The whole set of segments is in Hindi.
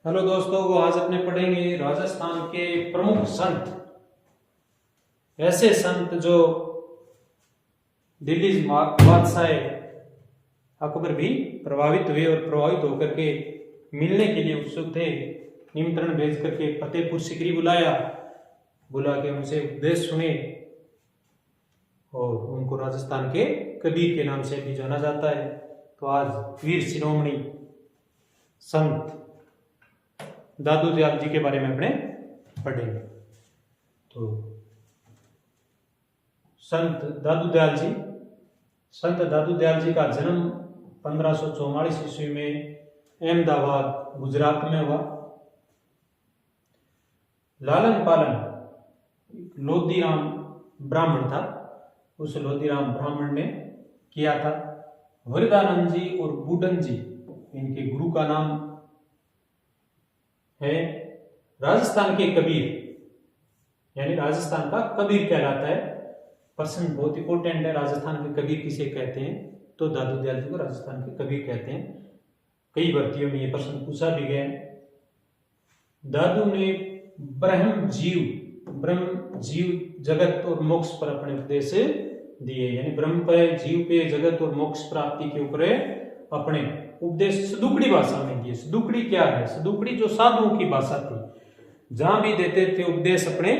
हेलो दोस्तों, वो आज अपने पढ़ेंगे राजस्थान के प्रमुख संत, ऐसे संत जो दिल्ली बादशाह अकबर भी प्रभावित हुए और प्रभावित होकर के मिलने के लिए उत्सुक थे। निमंत्रण भेज करके फतेहपुर सीकरी बुला के उनसे उपदेश सुने और उनको राजस्थान के कबीर के नाम से भी जाना जाता है। तो आज वीर शिरोमणि संत दादू दयाल जी के बारे में अपने पढ़ेंगे। तो संत दादू दयाल जी का जन्म 1544 ईस्वी में अहमदाबाद गुजरात में हुआ। लालन पालन लोधीराम ब्राह्मण था, उस लोधीराम ब्राह्मण ने किया था। वरदानंद जी और बूडन जी इनके गुरु का नाम है। राजस्थान के कबीर यानी राजस्थान का कबीर कहलाता है। प्रश्न बहुत इंपॉर्टेंट है, राजस्थान के कबीर किसे कहते हैं? तो दादू दयाल जी को राजस्थान के कबीर कहते हैं। कई भर्तियों में ये प्रश्न पूछा भी गया है। दादू ने ब्रह्म जीव जगत और मोक्ष पर अपने उपदेश दिए, यानी ब्रह्म पे, जीव पे, जगत और मोक्ष प्राप्ति के ऊपर अपने उपदेश सदुकड़ी भाषा में दिए। सदुकड़ी क्या है? सदुकड़ी जो साधुओं की भाषा थी, जहां भी देते थे उपदेश अपने,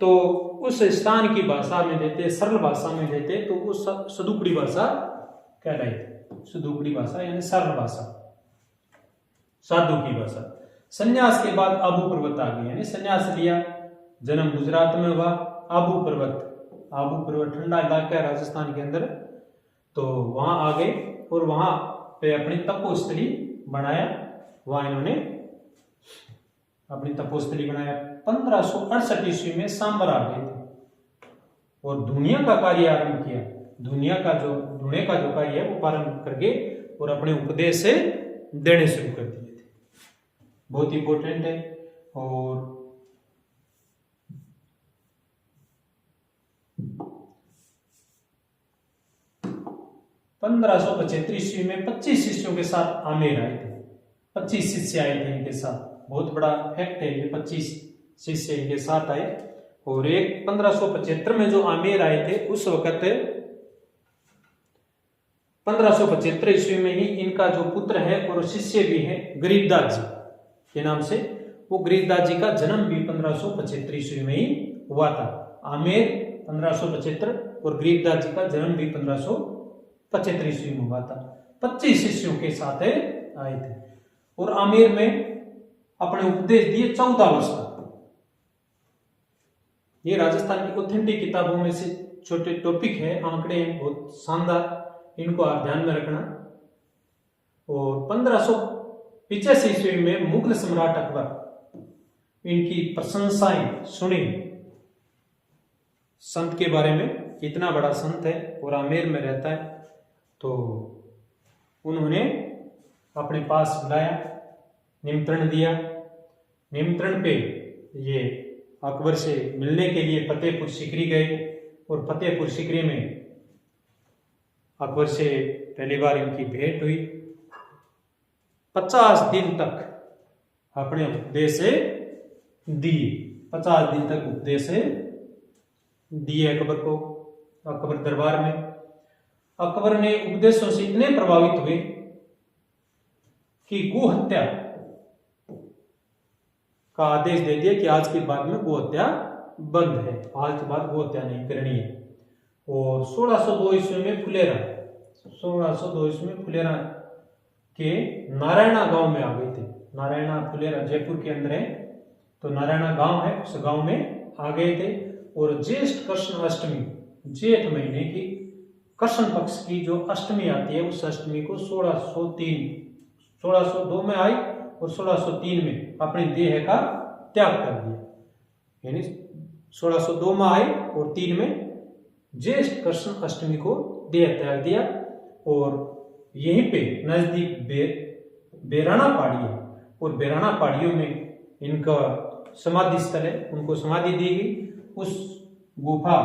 तो उस स्थान की भाषा में देते, सरल भाषा में देते, तो वो सदुकड़ी भाषा कहलाई थी। सदुकड़ी भाषा यानी सरल भाषा, साधु की भाषा। संन्यास के बाद आबू पर्वत आ गए, यानी संन्यास लिया। जन्म गुजरात में हुआ। आबू पर्वत ठंडा इलाका है राजस्थान के अंदर, तो वहां आ गए और वहां पे अपनी तपोस्थली बनाया। वहां इन्होंने अपनी तपोस्थली बनाया। 1568 ईस्वी में सांबर आ गए थे और दुनिया का कार्य आरंभ किया। धुने का जो कार्य है वो प्रारंभ करके और अपने उपदेश से देने शुरू कर दिए थे। बहुत इंपॉर्टेंट है। और 1575 ईस्वी में 25 शिष्यों के साथ आमेर आए थे। 25 शिष्य आए थे इनके साथ। बहुत बड़ा फैक्ट है ये, 25 शिष्य इनके साथ आए। और एक 1575 में जो आमेर आए थे, उस वक्त 1575 ईस्वी में ही इनका जो पुत्र है और शिष्य भी है गरीबदास जी के नाम से, वो गरीबदास जी का जन्म भी 1575 ईस्वी में ही हुआ था। आमेर 1575 और गरीबदास जी का जन्म भी 1575 ईस्वी में हुआ था। 25 शिष्यों के साथ आए थे और आमेर में अपने उपदेश दिए 14 वर्ष तक। ये राजस्थान की ऑथेंटिक किताबों में से छोटे टॉपिक है, आंकड़े हैं बहुत शानदार, इनको आप ध्यान में रखना। और 1585 ईस्वी में मुगल सम्राट अकबर इनकी प्रशंसाएं सुनी संत के बारे में। इतना बड़ा संत है और आमेर में रहता है, तो उन्होंने अपने पास बुलाया, निमंत्रण दिया। निमंत्रण पे ये अकबर से मिलने के लिए फतेहपुर सीकरी गए और फतेहपुर सीकरी में अकबर से पहली बार इनकी भेंट हुई। 50 दिन तक अपने उपदेश दिए। 50 दिन तक उपदेश दिए अकबर को, अकबर दरबार में। अकबर ने उपदेशों से इतने प्रभावित हुए कि गो हत्या का आदेश दे दिया कि आज के बाद में गो हत्या बंद है, आज के बाद गो हत्या नहीं करनी है। और 1602 ईस्वी में फुलेरा के नारायणा गांव में आ गए थे। नारायणा फुलेरा जयपुर के अंदर है, तो नारायणा गांव है, उस गांव में आ गए थे। और ज्येष्ठ कृष्ण अष्टमी, जेठ महीने की कृष्ण पक्ष की जो अष्टमी आती है, उस अष्टमी को 1602 में आई और 1603 में अपने देह का त्याग कर दिया। यानी 1602 में आए और 3 में ज्येष्ठ कृष्ण अष्टमी को देह त्याग दिया। और यहीं पे नजदीक बेराना पहाड़ी है और बेराना पहाड़ियों में इनका समाधि स्थल है, उनको समाधि दी गई। उस गुफा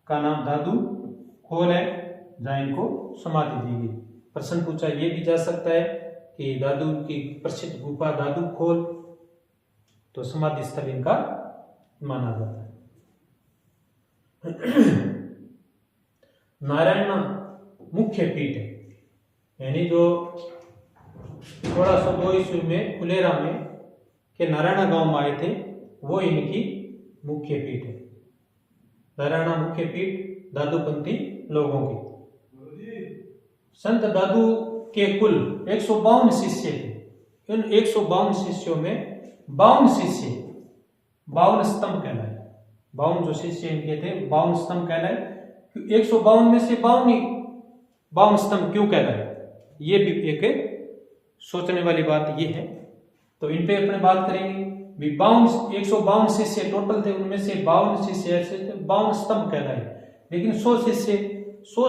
का नाम दादू खोल है, जहां इनको समाधि दी गई। प्रश्न पूछा ये भी जा सकता है कि दादू की प्रसिद्ध गुफा दादू खोल, तो समाधि स्थल इनका माना जाता है। नारायण मुख्य पीठ है, यानी जो 1602 ईस्वी में फुलेरा में के नारायणा गांव में आए थे, वो इनकी मुख्य पीठ है। नारायणा मुख्य पीठ दादूपंथी लोगों की। संत दादू के कुल 152 शिष्य थे। उन 152 शिष्यों में 52 शिष्य 52 स्तंभ कहलाए। 52 जो शिष्य इनके थे 52 स्तंभ कहलाए। 152 में से 52 स्तंभ क्यों कहलाए, ये भी एक सोचने वाली बात ये है। तो इन पे अपने बात करेंगे। 152 शिष्य टोटल थे, उनमें से 52 शिष्य ऐसे थे 52 स्तंभ कहलाए। लेकिन 100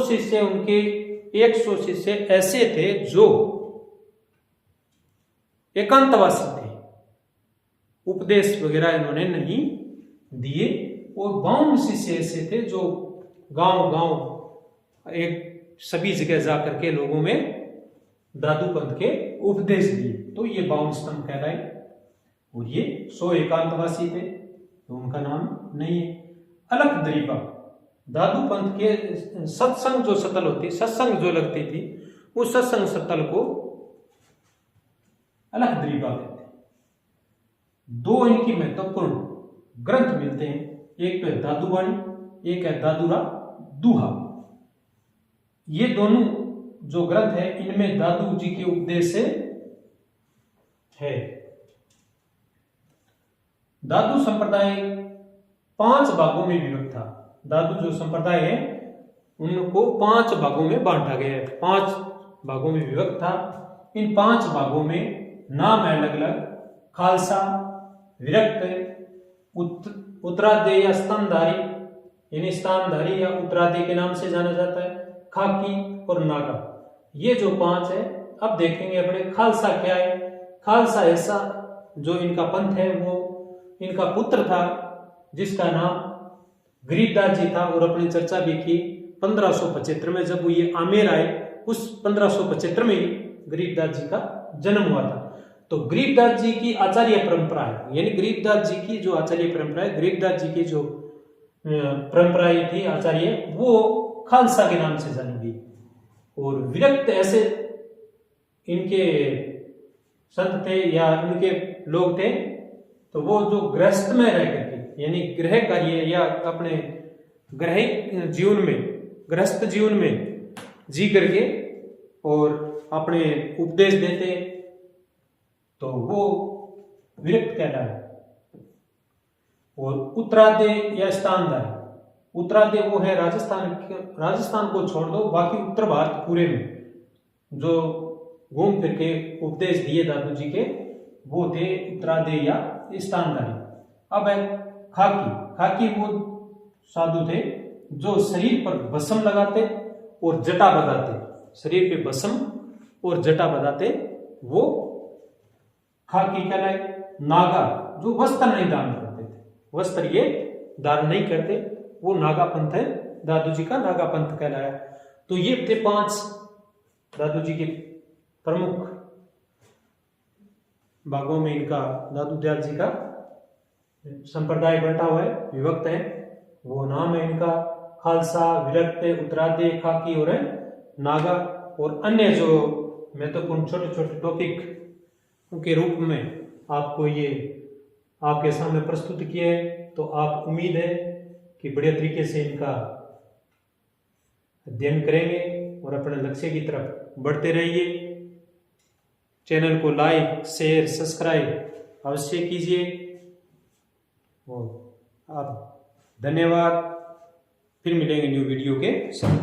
शिष्य उनके 100 शिष्य ऐसे थे जो एकांतवासी थे, उपदेश वगैरह इन्होंने नहीं दिए। और 52 शिष्य ऐसे थे जो गांव एक सभी जगह जाकर के लोगों में दादू पंथ के उपदेश दिए, तो ये 52 स्तंभ कहलाए। और ये 100 एकांतवासी थे, तो उनका नाम नहीं है। अलख दरीबा दादू पंथ के सत्संग जो स्थल होती, सत्संग जो लगती थी, उस सत्संग स्थल को अलख दरीबा कहते हैं। 2 इनकी महत्वपूर्ण ग्रंथ मिलते हैं, एक तो है दादूवाणी, एक है दादूरा दूहा। ये दोनों जो ग्रंथ है इनमें दादू जी के उपदेश है। दादू संप्रदाय 5 भागों में विभक्त था। दादू जो संप्रदाय है उनको 5 भागों में बांटा गया है, 5 भागों में विभक्त था। इन 5 भागों में नाम है अलग अलग, खालसा, विरक्त, उत्तराध्यायी या स्तंभधारी, यानी स्थानधारी या उत्तराध्यायी के नाम से जाना जाता है, खाकी और नागा। ये जो 5 है। अब देखेंगे अपने खालसा क्या है। खालसा ऐसा जो इनका पंथ है, वो इनका पुत्र था जिसका नाम गरीबदास जी था, और अपनी चर्चा भी की 1575 में जब ये आमेर आए, उस 1575 में गरीबदास जी का जन्म हुआ था। तो गरीबदास जी की आचार्य परंपरा है, यानी गरीबदास जी की जो आचार्य परंपरा है, गरीबदास जी की जो परंपरा थी आचार्य, वो खालसा के नाम से जानी गई। और विरक्त ऐसे इनके संत थे या इनके लोग थे, तो वो जो गृहस्थ में रह करके, यानी गृह कार्य या अपने गृह जीवन में, गृहस्थ जीवन में जी करके और अपने उपदेश देते, तो वो विरक्त कहलाए। और उत्तराध्याय या स्थानधारी, उत्तराध्याय वो है राजस्थान को छोड़ दो, बाकी उत्तर भारत पूरे में जो घूम फिर के उपदेश दिए दादू जी के, वो थे उत्तराध्याय या स्थानधारी। अब है खाकी वो साधु थे जो शरीर पर भस्म लगाते और जटा बंधाते, शरीर पे भस्म और जटा बंधाते, वो खाकी कहलाए। नागा जो वस्त्र नहीं धारण करते थे, वस्त्र ये धारण नहीं करते, वो नागा पंथ है, दादू जी का नागा पंथ कहलाया। तो ये थे 5 दादू जी के प्रमुख भागों में इनका दादू दयाल जी का संप्रदाय बंटा हुआ है, विभक्त है। वो नाम है इनका खालसा, विरक्त, उत्तराध्याय, खाकी और नागा। और अन्य जो महत्वपूर्ण छोटे छोटे टॉपिक के रूप में आपको ये आपके सामने प्रस्तुत किए हैं, तो आप उम्मीद है कि बढ़िया तरीके से इनका अध्ययन करेंगे और अपने लक्ष्य की तरफ बढ़ते रहिए। चैनल को लाइक, शेयर, सब्सक्राइब अवश्य कीजिए। और आप धन्यवाद। फिर मिलेंगे न्यू वीडियो के साथ।